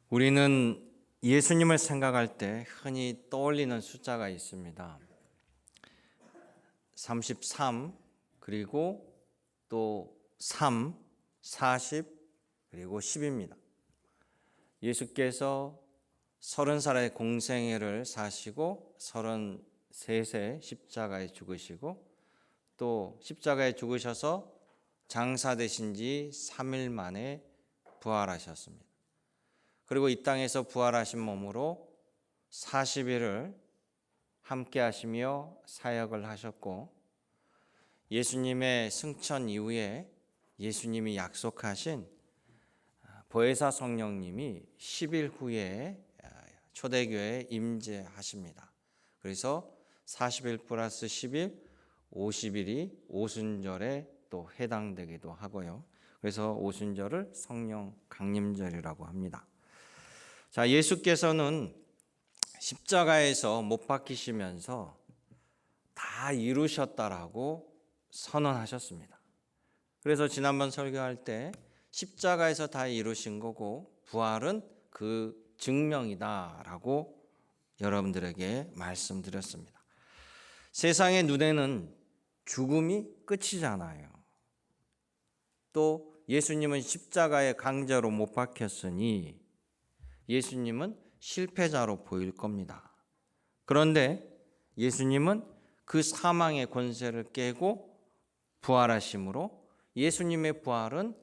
우리는 예수님을 생각할 때 흔히 떠올리는 숫자가 있습니다. 33, 그리고 또 3, 40, 그리고 10입니다. 예수께서 30살의 공생애를 사시고 33세 십자가에 죽으시고 또 십자가에 죽으셔서 장사되신 지 3일 만에 부활하셨습니다. 그리고 이 땅에서 부활하신 몸으로 40일을 함께 하시며 사역을 하셨고, 예수님의 승천 이후에 예수님이 약속하신 보혜사 성령님이 10일 후에 초대교회에 임재하십니다. 그래서 40일 플러스 10일, 50일이 오순절에 또 해당되기도 하고요. 그래서 오순절을 성령 강림절이라고 합니다. 자, 예수께서는 십자가에서 못 박히시면서 다 이루셨다라고 선언하셨습니다. 그래서 지난번 설교할 때 십자가에서 다 이루신 거고 부활은 그 증명이다라고 여러분들에게 말씀드렸습니다. 세상의 눈에는 죽음이 끝이잖아요. 또 예수님은 십자가에 강제로 못 박혔으니 예수님은 실패자로 보일 겁니다. 그런데 예수님은 그 사망의 권세를 깨고 부활하심으로 예수님의 부활은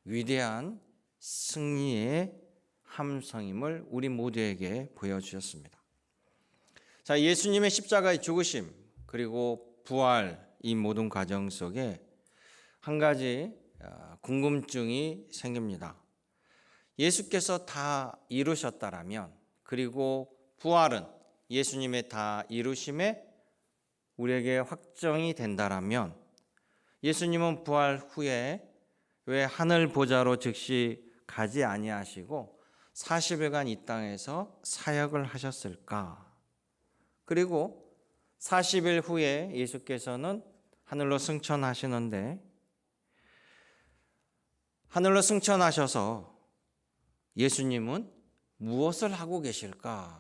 위대한 승리의 함성임을 우리 모두에게 보여주셨습니다. 자, 예수님의 십자가의 죽으심 그리고 부활, 이 모든 과정 속에 한 가지 궁금증이 생깁니다. 예수께서 다 이루셨다라면, 그리고 부활은 예수님의 다 이루심에 우리에게 확정이 된다라면, 예수님은 부활 후에 왜 하늘 보좌로 즉시 가지 아니하시고 40일간 이 땅에서 사역을 하셨을까? 그리고 40일 후에 예수께서는 하늘로 승천하시는데, 하늘로 승천하셔서 예수님은 무엇을 하고 계실까라는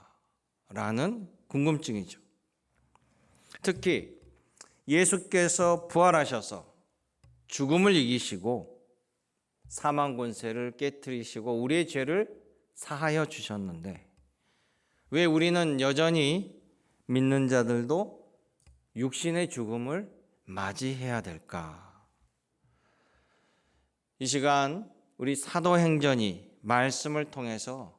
궁금증이죠. 특히 예수께서 부활하셔서 죽음을 이기시고 사망 권세를 깨뜨리시고 우리의 죄를 사하여 주셨는데, 왜 우리는 여전히 믿는 자들도 육신의 죽음을 맞이해야 될까? 이 시간 우리 사도행전이 말씀을 통해서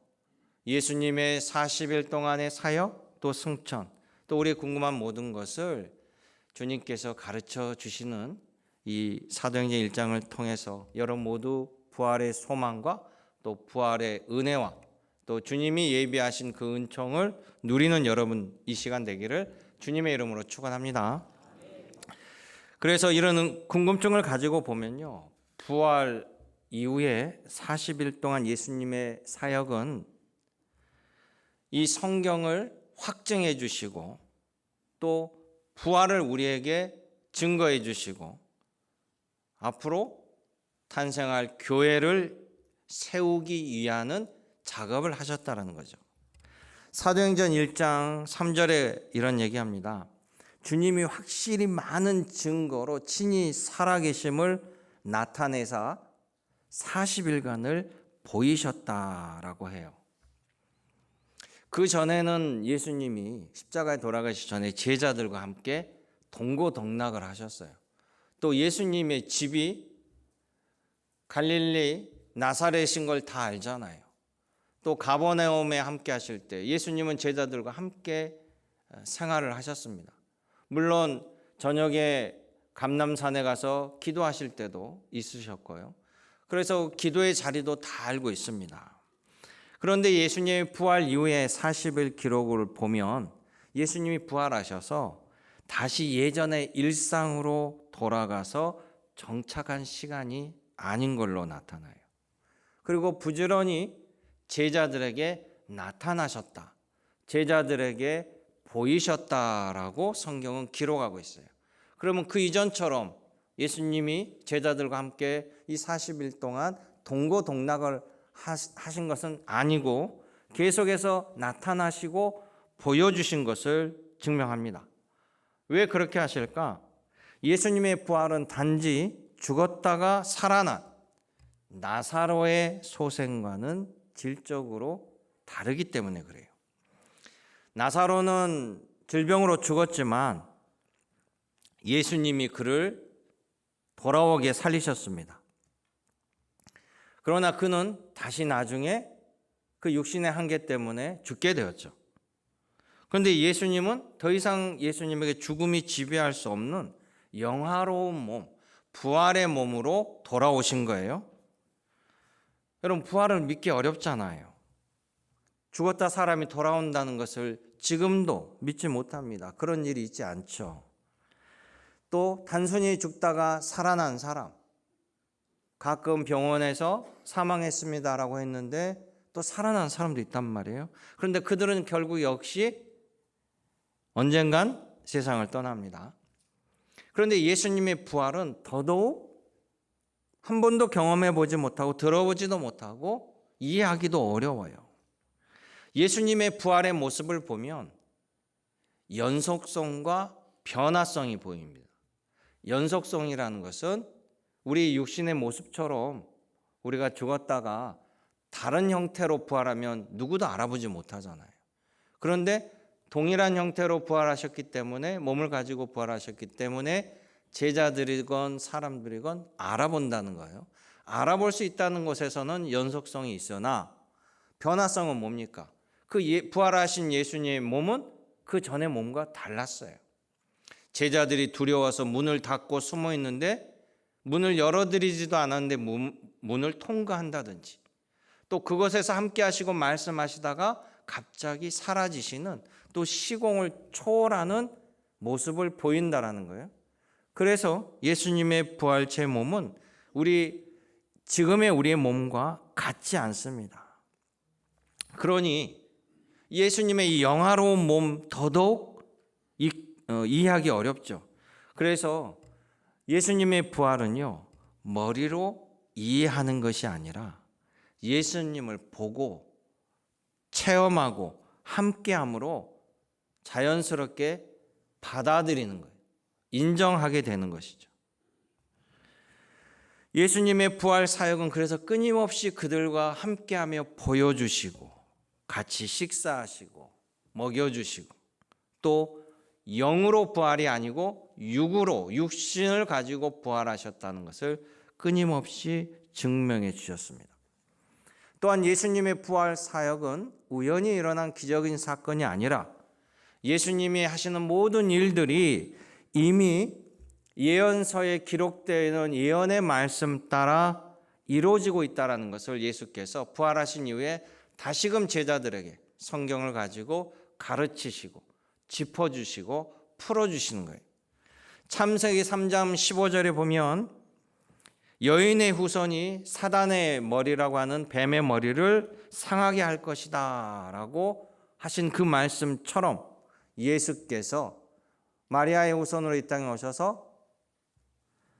예수님의 40일 동안의 사역, 또 승천, 또 우리의 궁금한 모든 것을 주님께서 가르쳐 주시는 이 사도행전 1장을 통해서 여러분 모두 부활의 소망과 또 부활의 은혜와 또 주님이 예비하신 그 은총을 누리는 여러분 이 시간 되기를 주님의 이름으로 축원합니다. 그래서 이런 궁금증을 가지고 보면요, 부활 이후에 40일 동안 예수님의 사역은 이 성경을 확증해 주시고 또 부활을 우리에게 증거해 주시고 앞으로 탄생할 교회를 세우기 위한 작업을 하셨다는 거죠. 사도행전 1장 3절에 이런 얘기합니다. 주님이 확실히 많은 증거로 친히 살아계심을 나타내사 40일간을 보이셨다라고 해요. 그 전에는 예수님이 십자가에 돌아가시기 전에 제자들과 함께 동고동락을 하셨어요. 또 예수님의 집이 갈릴리 나사렛인 걸 다 알잖아요. 또 가버나움에 함께 하실 때 예수님은 제자들과 함께 생활을 하셨습니다. 물론 저녁에 감람산에 가서 기도하실 때도 있으셨고요. 그래서 기도의 자리도 다 알고 있습니다. 그런데 예수님의 부활 이후에 40일 기록을 보면 예수님이 부활하셔서 다시 예전의 일상으로 돌아가서 정착한 시간이 아닌 걸로 나타나요. 그리고 부지런히 제자들에게 나타나셨다, 제자들에게 보이셨다라고 성경은 기록하고 있어요. 그러면 그 이전처럼 예수님이 제자들과 함께 이 40일 동안 동고동락을 하신 것은 아니고 계속해서 나타나시고 보여주신 것을 증명합니다. 왜 그렇게 하실까? 예수님의 부활은 단지 죽었다가 살아난 나사로의 소생과는 질적으로 다르기 때문에 그래요. 나사로는 질병으로 죽었지만 예수님이 그를 돌아오게 살리셨습니다. 그러나 그는 다시 나중에 그 육신의 한계 때문에 죽게 되었죠. 그런데 예수님은 더 이상 예수님에게 죽음이 지배할 수 없는 영화로운 몸, 부활의 몸으로 돌아오신 거예요. 여러분, 부활을 믿기 어렵잖아요. 죽었다 사람이 돌아온다는 것을 지금도 믿지 못합니다. 그런 일이 있지 않죠. 또 단순히 죽다가 살아난 사람, 가끔 병원에서 사망했습니다라고 했는데 또 살아난 사람도 있단 말이에요. 그런데 그들은 결국 역시 언젠간 세상을 떠납니다. 그런데 예수님의 부활은 더더욱 한 번도 경험해 보지 못하고 들어보지도 못하고 이해하기도 어려워요. 예수님의 부활의 모습을 보면 연속성과 변화성이 보입니다. 연속성이라는 것은 우리 육신의 모습처럼 우리가 죽었다가 다른 형태로 부활하면 누구도 알아보지 못하잖아요. 그런데 동일한 형태로 부활하셨기 때문에, 몸을 가지고 부활하셨기 때문에 제자들이건 사람들이건 알아본다는 거예요. 알아볼 수 있다는 것에서는 연속성이 있으나 변화성은 뭡니까? 그 부활하신 예수님의 몸은 그 전의 몸과 달랐어요. 제자들이 두려워서 문을 닫고 숨어 있는데 문을 열어드리지도 않았는데 문을 통과한다든지, 또 그곳에서 함께 하시고 말씀하시다가 갑자기 사라지시는, 또 시공을 초월하는 모습을 보인다라는 거예요. 그래서 예수님의 부활체 몸은 지금의 우리의 몸과 같지 않습니다. 그러니 예수님의 이 영화로운 몸 더더욱 이해하기 어렵죠. 그래서 예수님의 부활은요, 머리로 이해하는 것이 아니라 예수님을 보고 체험하고 함께함으로 자연스럽게 받아들이는 거예요. 인정하게 되는 것이죠. 예수님의 부활 사역은 그래서 끊임없이 그들과 함께하며 보여주시고 같이 식사하시고 먹여주시고, 또 영으로 부활이 아니고 육신을 가지고 부활하셨다는 것을 끊임없이 증명해 주셨습니다. 또한 예수님의 부활 사역은 우연히 일어난 기적인 사건이 아니라 예수님이 하시는 모든 일들이 이미 예언서에 기록되어 있는 예언의 말씀 따라 이루어지고 있다는 것을 예수께서 부활하신 이후에 다시금 제자들에게 성경을 가지고 가르치시고 짚어주시고 풀어주시는 거예요. 창세기 3장 15절에 보면 여인의 후손이 사단의 머리라고 하는 뱀의 머리를 상하게 할 것이다 라고 하신 그 말씀처럼 예수께서 마리아의 후손으로 이 땅에 오셔서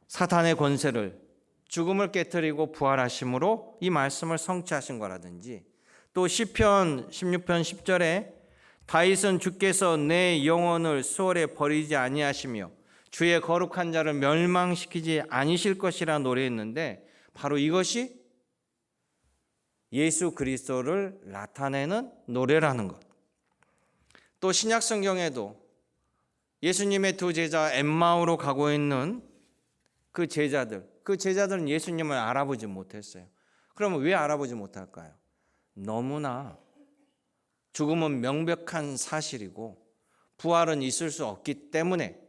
사탄의 권세를, 죽음을 깨뜨리고 부활하심으로 이 말씀을 성취하신 거라든지, 또 시편 16편 10절에 다윗은 주께서 내 영혼을 수월에 버리지 아니하시며 주의 거룩한 자를 멸망시키지 아니실 것이라 노래했는데, 바로 이것이 예수 그리스도를 나타내는 노래라는 것. 또 신약 성경에도 예수님의 두 제자 엠마오로 가고 있는 그 제자들은 예수님을 알아보지 못했어요. 그러면 왜 알아보지 못할까요? 너무나 죽음은 명백한 사실이고 부활은 있을 수 없기 때문에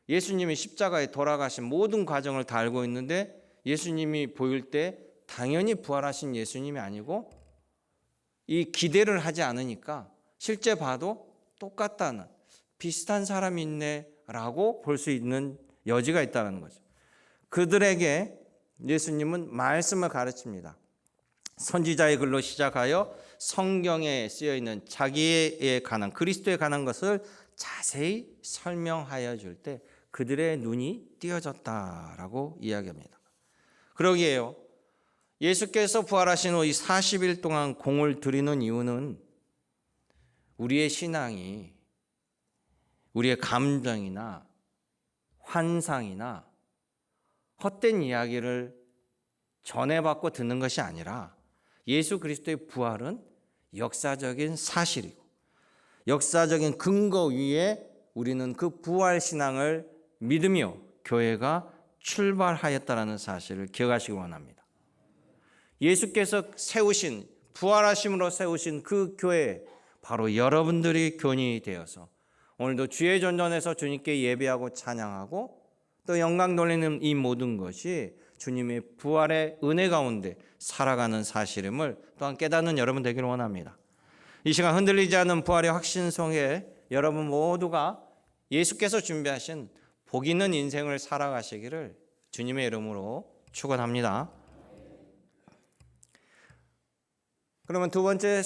예수님이 십자가에 돌아가신 모든 과정을 다 알고 있는데, 예수님이 보일 때 당연히 부활하신 예수님이 아니고 이 기대를 하지 않으니까 실제 봐도 똑같다는, 비슷한 사람이 있네라고 볼 수 있는 여지가 있다는 거죠. 그들에게 예수님은 말씀을 가르칩니다. 선지자의 글로 시작하여 성경에 쓰여 있는 자기에 관한, 그리스도에 관한 것을 자세히 설명하여 줄 때 그들의 눈이 띄어졌다라고 이야기합니다. 그러기에요, 예수께서 부활하신 후 이 40일 동안 공을 들이는 이유는 우리의 신앙이 우리의 감정이나 환상이나 헛된 이야기를 전해받고 듣는 것이 아니라 예수 그리스도의 부활은 역사적인 사실이고 역사적인 근거 위에 우리는 그 부활 신앙을 믿으며 교회가 출발하였다라는 사실을 기억하시기 원합니다. 예수께서 세우신 부활하심으로 세우신 그 교회 바로 여러분들이 교인이 되어서 오늘도 주의 전전에서 주님께 예배하고 찬양하고 또 영광 돌리는 이 모든 것이 주님의 부활의 은혜 가운데 살아가는 사실임을 또한 깨닫는 여러분 되기를 원합니다. 이 시간 흔들리지 않는 부활의 확신 속에 여러분 모두가 예수께서 준비하신 복 있는 인생을 살아가시기를 주님의 이름으로 축원합니다. 그러면 두 번째,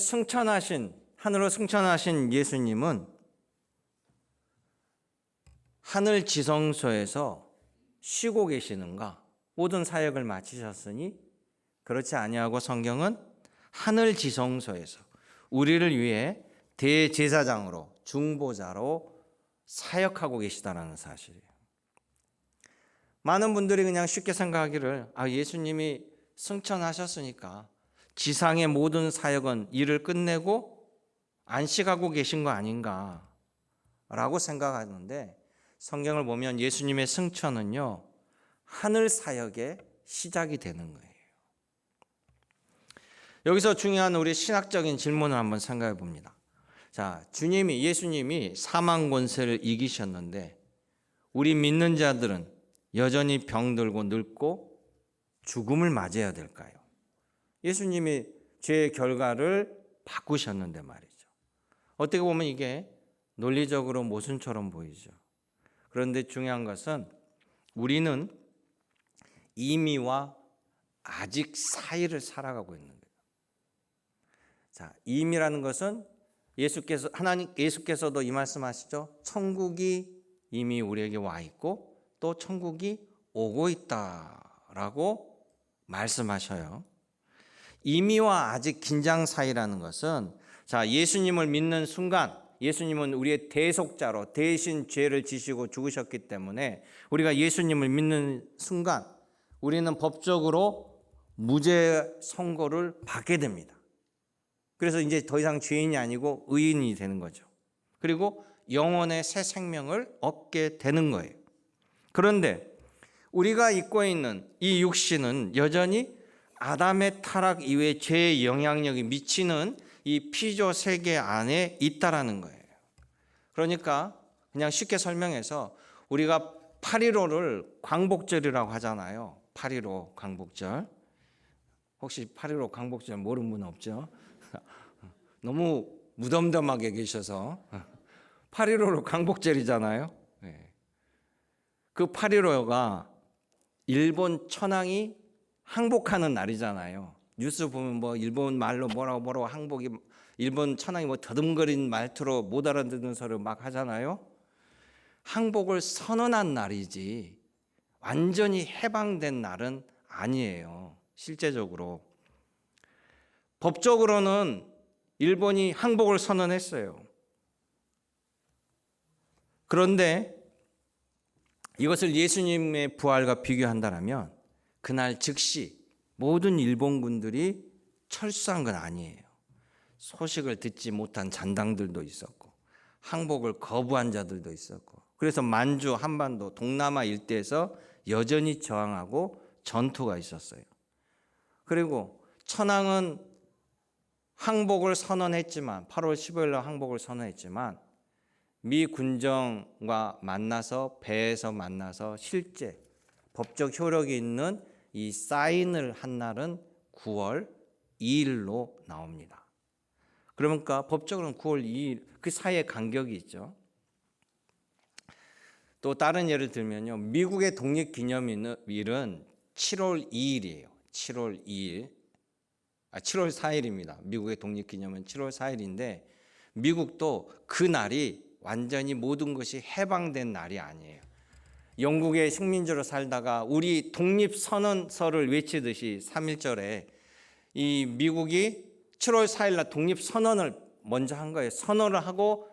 하늘로 승천하신 예수님은 하늘 지성소에서 쉬고 계시는가? 모든 사역을 마치셨으니 그렇지 아니하고 성경은 하늘 지성소에서 우리를 위해 대제사장으로 중보자로 사역하고 계시다는 사실이에요. 많은 분들이 그냥 쉽게 생각하기를 예수님이 승천하셨으니까 지상의 모든 사역은 일을 끝내고 안식하고 계신 거 아닌가 라고 생각하는데 성경을 보면 예수님의 승천은요 하늘 사역의 시작이 되는 거예요. 여기서 중요한 우리 신학적인 질문을 한번 생각해 봅니다. 자, 예수님이 사망 권세를 이기셨는데 우리 믿는 자들은 여전히 병들고 늙고 죽음을 맞이해야 될까요? 예수님이 죄의 결과를 바꾸셨는데 말이죠. 어떻게 보면 이게 논리적으로 모순처럼 보이죠. 그런데 중요한 것은 우리는 이미와 아직 사이를 살아가고 있는 거예요. 자, 이미라는 것은 예수께서도 이 말씀하시죠. 천국이 이미 우리에게 와 있고 또 천국이 오고 있다라고 말씀하셔요. 이미와 아직 긴장 사이라는 것은 자, 예수님을 믿는 순간 예수님은 우리의 대속자로 대신 죄를 지시고 죽으셨기 때문에 우리가 예수님을 믿는 순간 우리는 법적으로 무죄 선고를 받게 됩니다. 그래서 이제 더 이상 죄인이 아니고 의인이 되는 거죠. 그리고 영원의 새 생명을 얻게 되는 거예요. 그런데 우리가 입고 있는 이 육신은 여전히 아담의 타락 이후에 죄의 영향력이 미치는 이 피조 세계 안에 있다라는 거예요. 그러니까 그냥 쉽게 설명해서 우리가 8.15를 광복절이라고 하잖아요. 8.15 광복절. 혹시 8.15 광복절 모르는 분 없죠? 너무 무덤덤하게 계셔서 8.15로 광복절이잖아요. 그 8.15가 일본 천황이 항복하는 날이잖아요. 뉴스 보면 뭐 일본 말로 뭐라고 항복이 일본 천황이 뭐 더듬거린 말투로 못 알아듣는 소리를 막 하잖아요. 항복을 선언한 날이지 완전히 해방된 날은 아니에요. 실제적으로 법적으로는 일본이 항복을 선언했어요. 그런데 이것을 예수님의 부활과 비교한다면 그날 즉시 모든 일본군들이 철수한 건 아니에요. 소식을 듣지 못한 잔당들도 있었고 항복을 거부한 자들도 있었고 그래서 만주, 한반도, 동남아 일대에서 여전히 저항하고 전투가 있었어요. 그리고 천황은 항복을 선언했지만 8월 15일 날 항복을 선언했지만 미 군정과 만나서 배에서 만나서 실제 법적 효력이 있는 이 사인을 한 날은 9월 2일로 나옵니다. 그러니까 법적으로는 9월 2일 그 사이에 간격이 있죠. 또 다른 예를 들면요. 미국의 독립기념일은 7월 2일이에요. 7월 2일. 7월 4일입니다. 미국의 독립기념은 7월 4일인데 미국도 그 날이 완전히 모든 것이 해방된 날이 아니에요. 영국의 식민지로 살다가 우리 독립선언서를 외치듯이 3.1절에 이 미국이 7월 4일 날 독립선언을 먼저 한 거예요. 선언을 하고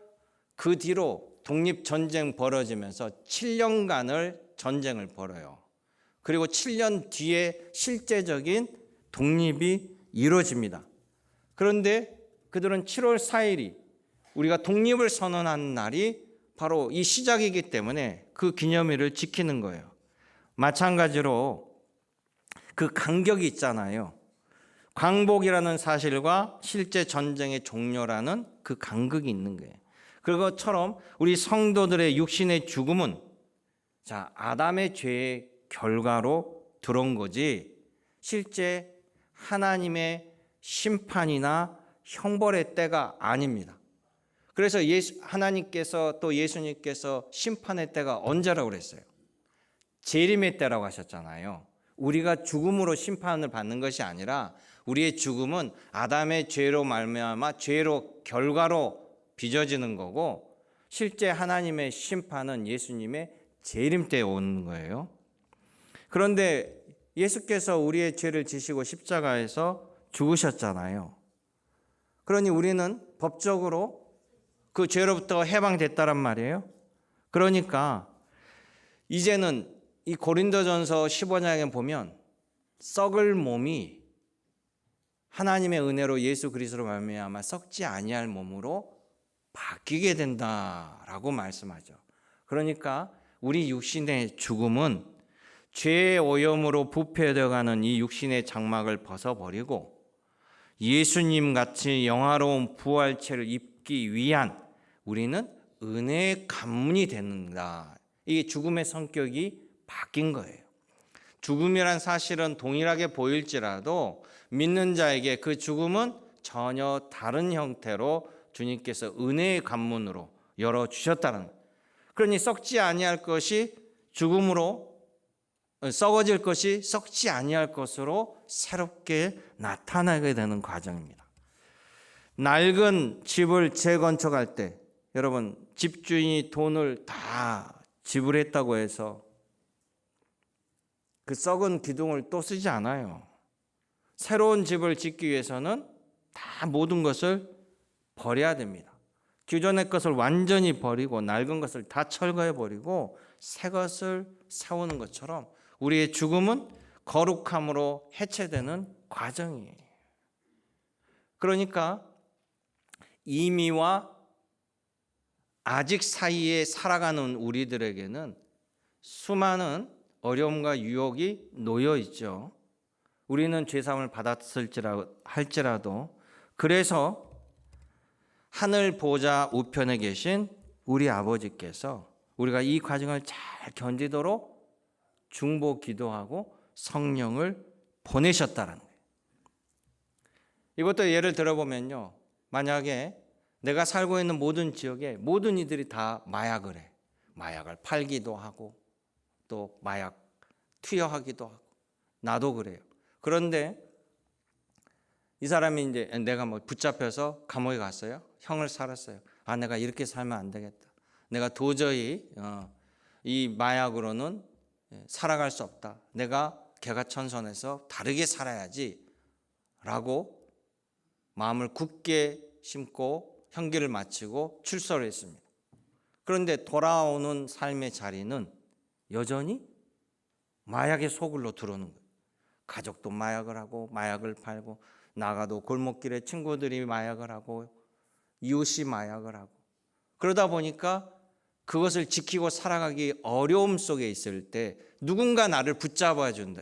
그 뒤로 독립전쟁 벌어지면서 7년간을 전쟁을 벌어요. 그리고 7년 뒤에 실제적인 독립이 이루어집니다. 그런데 그들은 7월 4일이 우리가 독립을 선언한 날이 바로 이 시작이기 때문에 그 기념일을 지키는 거예요. 마찬가지로 그 간격이 있잖아요. 광복이라는 사실과 실제 전쟁의 종료라는 그 간극이 있는 거예요. 그것처럼 우리 성도들의 육신의 죽음은 아담의 죄의 결과로 들어온 거지 실제 하나님의 심판이나 형벌의 때가 아닙니다. 그래서 하나님께서 또 예수님께서 심판의 때가 언제라고 그랬어요? 재림의 때라고 하셨잖아요. 우리가 죽음으로 심판을 받는 것이 아니라 우리의 죽음은 아담의 죄로 말미암아 죄로 결과로 빚어지는 거고 실제 하나님의 심판은 예수님의 재림 때에 오는 거예요. 그런데 예수께서 우리의 죄를 지시고 십자가에서 죽으셨잖아요. 그러니 우리는 법적으로 그 죄로부터 해방됐다란 말이에요. 그러니까 이제는 이 고린도전서 15장에 보면 썩을 몸이 하나님의 은혜로 예수 그리스도로 말미암아 썩지 아니할 몸으로 바뀌게 된다라고 말씀하죠. 그러니까 우리 육신의 죽음은 죄의 오염으로 부패되어가는 이 육신의 장막을 벗어버리고 예수님 같이 영화로운 부활체를 입기 위한 우리는 은혜의 가문이 된다. 이 죽음의 성격이 바뀐 거예요. 죽음이란 사실은 동일하게 보일지라도 믿는 자에게 그 죽음은 전혀 다른 형태로 주님께서 은혜의 관문으로 열어주셨다는 거예요. 그러니 썩지 아니할 것이 죽음으로 썩어질 것이 썩지 아니할 것으로 새롭게 나타나게 되는 과정입니다. 낡은 집을 재건축할 때 여러분 집주인이 돈을 다 지불했다고 해서 그 썩은 기둥을 또 쓰지 않아요. 새로운 집을 짓기 위해서는 다 모든 것을 버려야 됩니다. 기존의 것을 완전히 버리고 낡은 것을 다 철거해 버리고 새 것을 세우는 것처럼 우리의 죽음은 거룩함으로 해체되는 과정이에요. 그러니까 이미와 아직 사이에 살아가는 우리들에게는 수많은 어려움과 유혹이 놓여 있죠. 우리는 죄사함을 할지라도 그래서 하늘 보좌 우편에 계신 우리 아버지께서 우리가 이 과정을 잘 견디도록 중보 기도하고 성령을 보내셨다는 거예요. 이것도 예를 들어보면요. 만약에 내가 살고 있는 모든 지역에 모든 이들이 다 마약을 해. 마약을 팔기도 하고 또 마약 투여하기도 하고 나도 그래요. 그런데 이 사람이 이제 내가 붙잡혀서 감옥에 갔어요. 형을 살았어요. 내가 이렇게 살면 안 되겠다. 내가 도저히 이 마약으로는 살아갈 수 없다. 내가 개가천선해서 다르게 살아야지 라고 마음을 굳게 심고 형기를 마치고 출소를 했습니다. 그런데 돌아오는 삶의 자리는 여전히 마약의 소굴로 들어오는 거예요. 가족도 마약을 하고 마약을 팔고 나가도 골목길에 친구들이 마약을 하고 이웃이 마약을 하고 그러다 보니까 그것을 지키고 살아가기 어려움 속에 있을 때 누군가 나를 붙잡아 준다.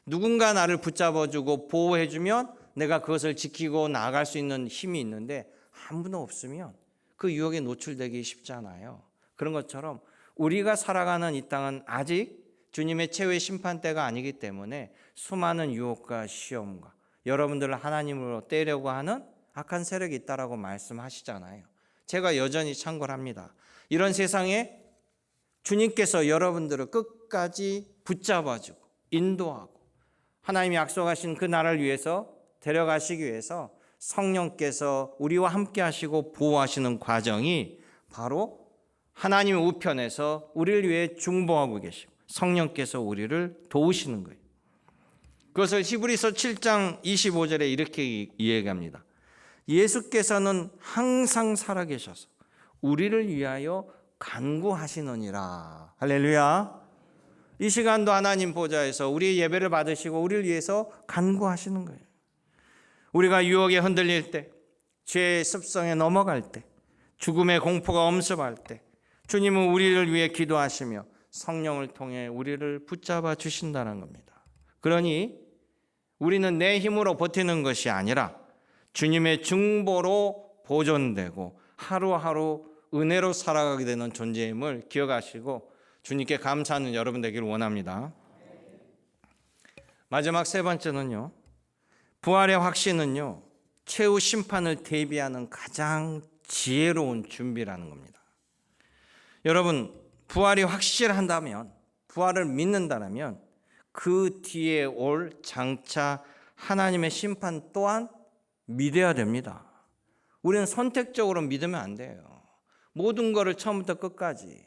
누군가 나를 붙잡아 주고 보호해 주면 내가 그것을 지키고 나아갈 수 있는 힘이 있는데 아무도 없으면 그 유혹에 노출되기 쉽잖아요. 그런 것처럼 우리가 살아가는 이 땅은 아직 주님의 최후의 심판 때가 아니기 때문에 수많은 유혹과 시험과 여러분들을 하나님으로 떼려고 하는 악한 세력이 있다라고 말씀하시잖아요. 제가 여전히 참고합니다. 이런 세상에 주님께서 여러분들을 끝까지 붙잡아주고 인도하고 하나님이 약속하신 그 나라를 위해서 데려가시기 위해서 성령께서 우리와 함께 하시고 보호하시는 과정이 바로 하나님의 우편에서 우리를 위해 중보하고 계시고 성령께서 우리를 도우시는 거예요. 그것을 히브리서 7장 25절에 이렇게 이야기합니다. 예수께서는 항상 살아계셔서 우리를 위하여 간구하시느니라. 할렐루야. 이 시간도 하나님 보좌에서 우리의 예배를 받으시고 우리를 위해서 간구하시는 거예요. 우리가 유혹에 흔들릴 때, 죄의 습성에 넘어갈 때, 죽음의 공포가 엄습할 때 주님은 우리를 위해 기도하시며 성령을 통해 우리를 붙잡아 주신다는 겁니다. 그러니 우리는 내 힘으로 버티는 것이 아니라 주님의 중보로 보존되고 하루하루 은혜로 살아가게 되는 존재임을 기억하시고 주님께 감사하는 여러분 되기를 원합니다. 마지막 세 번째는요, 부활의 확신은요, 최후 심판을 대비하는 가장 지혜로운 준비라는 겁니다. 여러분, 부활이 확실한다면, 부활을 믿는다면 그 뒤에 올 장차 하나님의 심판 또한 믿어야 됩니다. 우리는 선택적으로 믿으면 안 돼요. 모든 것을 처음부터 끝까지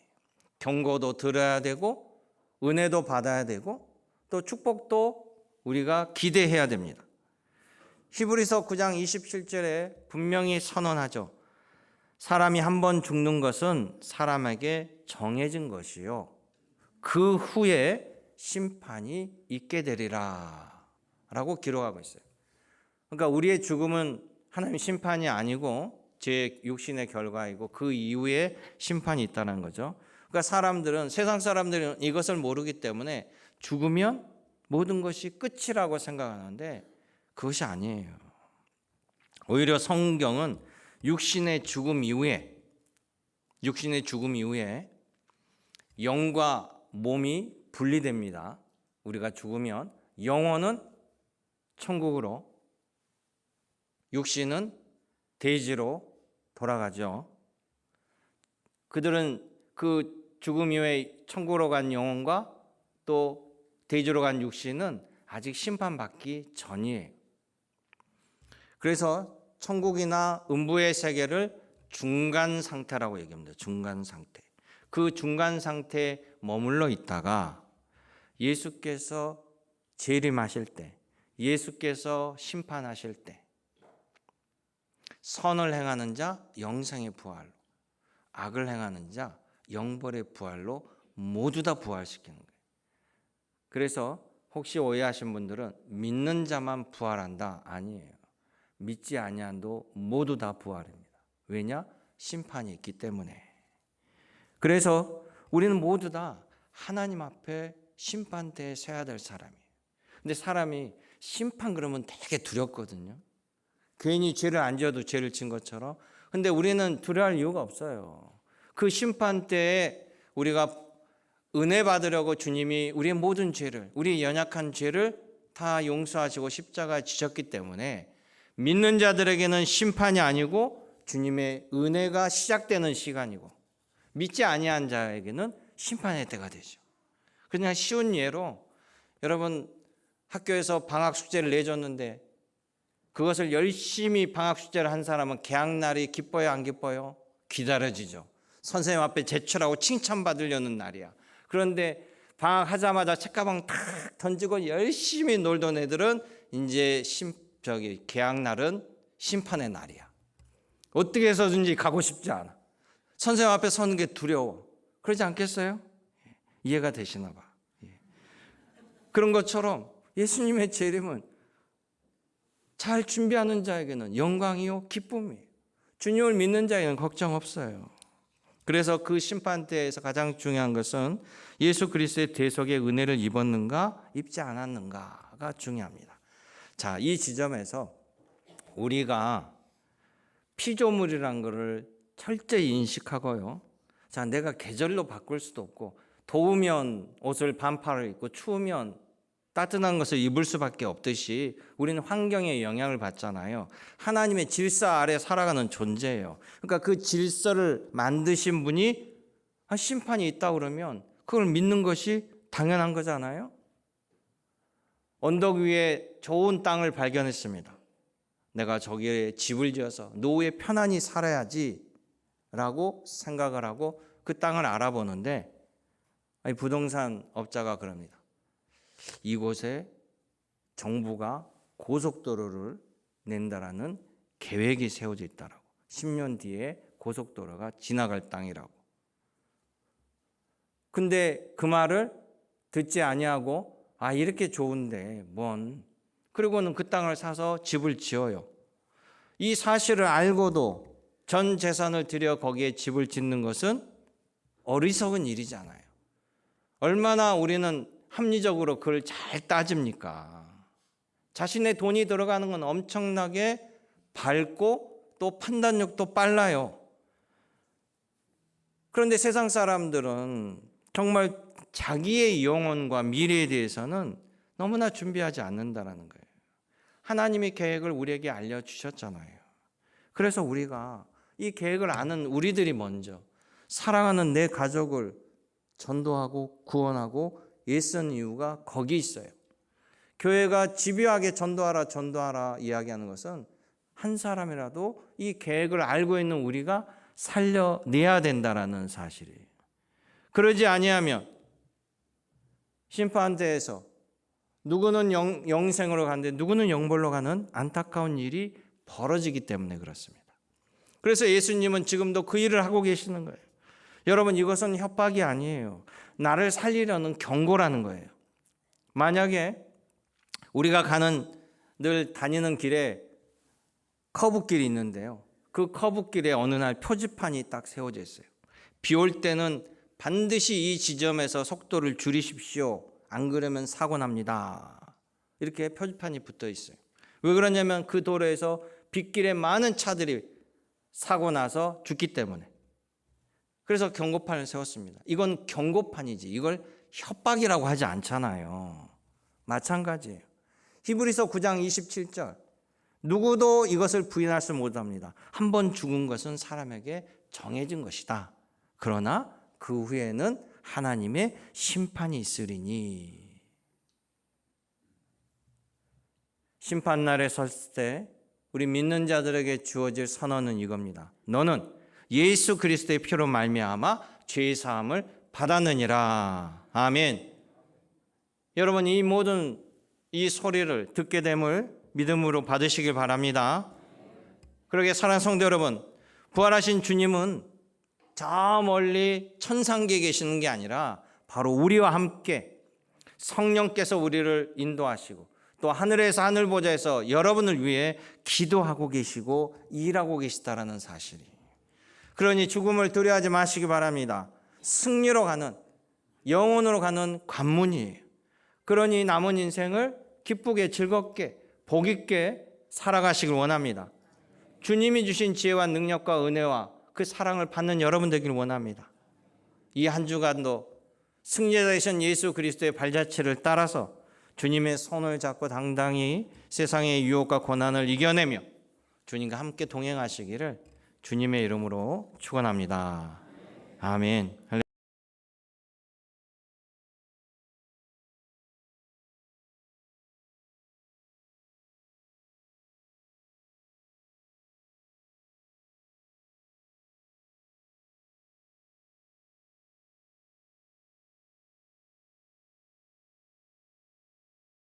경고도 들어야 되고 은혜도 받아야 되고 또 축복도 우리가 기대해야 됩니다. 히브리서 9장 27절에 분명히 선언하죠. 사람이 한 번 죽는 것은 사람에게 정해진 것이요 그 후에 심판이 있게 되리라 라고 기록하고 있어요. 그러니까 우리의 죽음은 하나님의 심판이 아니고 제 육신의 결과이고 그 이후에 심판이 있다는 거죠. 그러니까 사람들은, 세상 사람들은 이것을 모르기 때문에 죽으면 모든 것이 끝이라고 생각하는데 그것이 아니에요. 오히려 성경은 육신의 죽음 이후에 영과 몸이 분리됩니다. 우리가 죽으면 영혼은 천국으로, 육신은 대지로 돌아가죠. 그들은 그 죽음 이후에 천국으로 간 영혼과 또 대지로 간 육신은 아직 심판받기 전이에요. 그래서 천국이나 음부의 세계를 중간 상태라고 얘기합니다. 중간 상태. 그 중간 상태에 머물러 있다가 예수께서 재림하실 때, 예수께서 심판하실 때 선을 행하는 자 영생의 부활로, 악을 행하는 자 영벌의 부활로 모두 다 부활시키는 거예요. 그래서 혹시 오해하신 분들은 믿는 자만 부활한다, 아니에요. 믿지 아니한도 모두 다 부활입니다. 왜냐? 심판이 있기 때문에. 그래서 우리는 모두 다 하나님 앞에 심판대에 서야 될 사람이에요. 근데 사람이 심판 그러면 되게 두렵거든요. 괜히 죄를 안 지어도 죄를 진 것처럼. 근데 우리는 두려워할 이유가 없어요. 그 심판대에 우리가 은혜 받으려고 주님이 우리의 모든 죄를, 우리의 연약한 죄를 다 용서하시고 십자가에 지셨기 때문에 믿는 자들에게는 심판이 아니고 주님의 은혜가 시작되는 시간이고, 믿지 아니한 자에게는 심판의 때가 되죠. 그냥 쉬운 예로, 여러분 학교에서 방학 숙제를 내줬는데 그것을 열심히 방학 숙제를 한 사람은 개학날이 기뻐요, 안 기뻐요? 기다려지죠. 선생님 앞에 제출하고 칭찬받으려는 날이야. 그런데 방학하자마자 책가방 탁 던지고 열심히 놀던 애들은 이제 개학날은 심판의 날이야. 어떻게 해서든지 가고 싶지 않아. 선생님 앞에 서는 게 두려워. 그러지 않겠어요? 이해가 되시나 봐. 그런 것처럼 예수님의 재림은 잘 준비하는 자에게는 영광이요 기쁨이에요. 주님을 믿는 자에게는 걱정 없어요. 그래서 그 심판대에서 가장 중요한 것은 예수 그리스도의 대속의 은혜를 입었는가 입지 않았는가가 중요합니다. 자, 이 지점에서 우리가 피조물이란 것을 철저히 인식하고요. 자, 내가 계절로 바꿀 수도 없고, 더우면 옷을 반팔을 입고 추우면 따뜻한 것을 입을 수밖에 없듯이 우리는 환경에 영향을 받잖아요. 하나님의 질서 아래 살아가는 존재예요. 그러니까 그 질서를 만드신 분이 심판이 있다 그러면 그걸 믿는 것이 당연한 거잖아요. 언덕 위에 좋은 땅을 발견했습니다. 내가 저기에 집을 지어서 노후에 편안히 살아야지 라고 생각을 하고 그 땅을 알아보는데 부동산 업자가 그럽니다. 이곳에 정부가 고속도로를 낸다라는 계획이 세워져 있다라고. 10년 뒤에 고속도로가 지나갈 땅이라고. 근데 그 말을 듣지 아니하고 이렇게 좋은데 뭔. 그리고는 그 땅을 사서 집을 지어요. 이 사실을 알고도 전 재산을 들여 거기에 집을 짓는 것은 어리석은 일이잖아요. 얼마나 우리는 합리적으로 그걸 잘 따집니까? 자신의 돈이 들어가는 건 엄청나게 밝고 또 판단력도 빨라요. 그런데 세상 사람들은 정말 자기의 영혼과 미래에 대해서는 너무나 준비하지 않는다는 거예요. 하나님의 계획을 우리에게 알려주셨잖아요. 그래서 우리가 이 계획을 아는 우리들이 먼저 사랑하는 내 가족을 전도하고 구원하고 애쓰는 이유가 거기 있어요. 교회가 집요하게 전도하라 이야기하는 것은 한 사람이라도 이 계획을 알고 있는 우리가 살려내야 된다라는 사실이에요. 그러지 아니하면 심판대에서 누구는 영생으로 가는데 누구는 영벌로 가는 안타까운 일이 벌어지기 때문에 그렇습니다. 그래서 예수님은 지금도 그 일을 하고 계시는 거예요. 여러분, 이것은 협박이 아니에요. 나를 살리려는 경고라는 거예요. 만약에 우리가 늘 다니는 길에 커브길이 있는데요. 그 커브길에 어느 날 표지판이 딱 세워져 있어요. 비 올 때는 반드시 이 지점에서 속도를 줄이십시오. 안 그러면 사고 납니다. 이렇게 표지판이 붙어 있어요. 왜 그러냐면 그 도로에서 빗길에 많은 차들이 사고 나서 죽기 때문에. 그래서 경고판을 세웠습니다. 이건 경고판이지 이걸 협박이라고 하지 않잖아요. 마찬가지예요. 히브리서 9장 27절. 누구도 이것을 부인할 수 못합니다. 한 번 죽은 것은 사람에게 정해진 것이다. 그러나 그 후에는 하나님의 심판이 있으리니. 심판날에 설 때 우리 믿는 자들에게 주어질 선언은 이겁니다. 너는 예수 그리스도의 피로 말미암아 죄의 사함을 받았느니라. 아멘. 여러분, 이 모든 이 소리를 듣게 됨을 믿음으로 받으시길 바랍니다. 그러게 사랑하는 성도 여러분, 부활하신 주님은 저 멀리 천상계에 계시는 게 아니라 바로 우리와 함께 성령께서 우리를 인도하시고 또 하늘에서 하늘 보좌에서 여러분을 위해 기도하고 계시고 일하고 계시다라는 사실이. 그러니 죽음을 두려워하지 마시기 바랍니다. 승리로 가는, 영혼으로 가는 관문이에요. 그러니 남은 인생을 기쁘게 즐겁게 복 있게 살아가시길 원합니다. 주님이 주신 지혜와 능력과 은혜와 그 사랑을 받는 여러분 되기를 원합니다. 이 한 주간도 승리자이신 예수 그리스도의 발자취를 따라서 주님의 손을 잡고 당당히 세상의 유혹과 고난을 이겨내며 주님과 함께 동행하시기를 주님의 이름으로 축원합니다. 아멘.